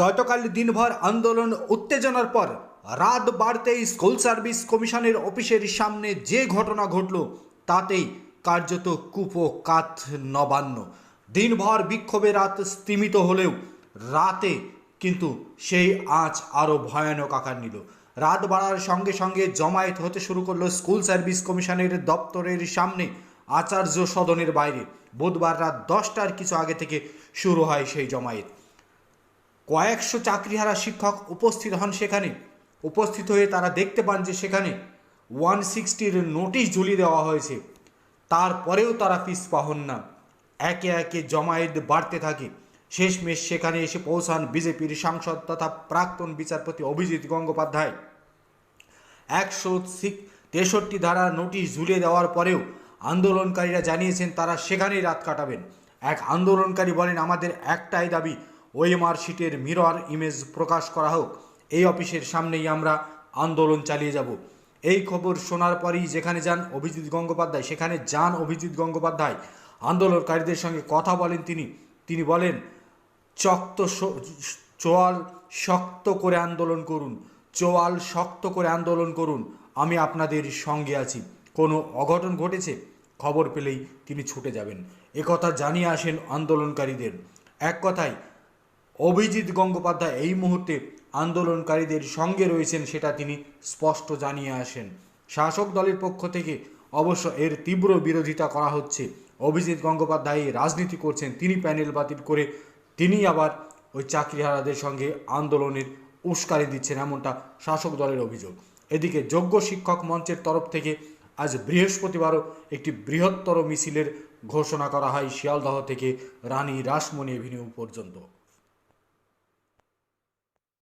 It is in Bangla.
গতকাল দিনভর আন্দোলন উত্তেজনার পর রাত বাড়তেই স্কুল সার্ভিস কমিশনের অফিসের সামনে যে ঘটনা ঘটল তাতেই কার্যত কুপোকাত নবান্ন। দিনভর বিক্ষোভে রাত স্তিমিত হলেও রাতে কিন্তু সেই আঁচ আরও ভয়ানক আকার নিল। রাত বাড়ার সঙ্গে সঙ্গে জমায়েত হতে শুরু করলো স্কুল সার্ভিস কমিশনের দপ্তরের সামনে, আচার্য সদনের বাইরে। বুধবার রাত 10টার কিছু আগে থেকে শুরু হয় সেই জমায়েত। কয়েকশো চাকরিহারা শিক্ষক উপস্থিত হন সেখানে। উপস্থিত হয়ে তারা দেখতে পান যে সেখানে 160-র নোটিশ ঝুলিয়ে দেওয়া হয়েছে। তারপরেও তারা পিছপা হন না। একে একে জমায়েত বাড়তে থাকে। শেষমেশ সেখানে এসে পৌঁছান বিজেপির সাংসদ তথা প্রাক্তন বিচারপতি অভিজিৎ গঙ্গোপাধ্যায়। 163 ধারা নোটিশ ঝুলিয়ে দেওয়ার পরেও আন্দোলনকারীরা জানিয়েছেন তারা সেখানেই রাত কাটাবেন। এক আন্দোলনকারী বলেন, আমাদের একটাই দাবি, ওএমআর শিটের মিরর ইমেজ প্রকাশ করা হোক। এই অফিসের সামনেই আমরা আন্দোলন চালিয়ে যাব। এই খবর শোনার পরেই যেখানে যান অভিজিৎ গঙ্গোপাধ্যায়, সেখানে যান অভিজিৎ গঙ্গোপাধ্যায়। আন্দোলনকারীদের সঙ্গে কথা বলেন তিনি বলেন, চোয়াল শক্ত করে আন্দোলন করুন, চোয়াল শক্ত করে আন্দোলন করুন, আমি আপনাদের সঙ্গে আছি। কোনো অঘটন ঘটেছে খবর পেলেই তিনি ছুটে যাবেন, একথা জানিয়ে আসেন আন্দোলনকারীদের। এক কথায় অভিজিৎ গঙ্গোপাধ্যায় এই মুহূর্তে আন্দোলনকারীদের সঙ্গে রয়েছেন, সেটা তিনি স্পষ্ট জানিয়ে আসেন। শাসক দলের পক্ষ থেকে অবশ্য এর তীব্র বিরোধিতা করা হচ্ছে। অভিজিৎ গঙ্গোপাধ্যায় রাজনীতি করছেন, তিনি প্যানেল বাতিল করে তিনি আবার ওই চাকরিহারাদের সঙ্গে আন্দোলনের উস্কানি দিচ্ছেন, এমনটা শাসক দলের অভিযোগ। এদিকে যোগ্য শিক্ষক মঞ্চের তরফ থেকে আজ বৃহস্পতিবারও একটি বৃহত্তর মিছিলের ঘোষণা করা হয় শিয়ালদহ থেকে রানী রাসমণি এভিনিউ পর্যন্ত।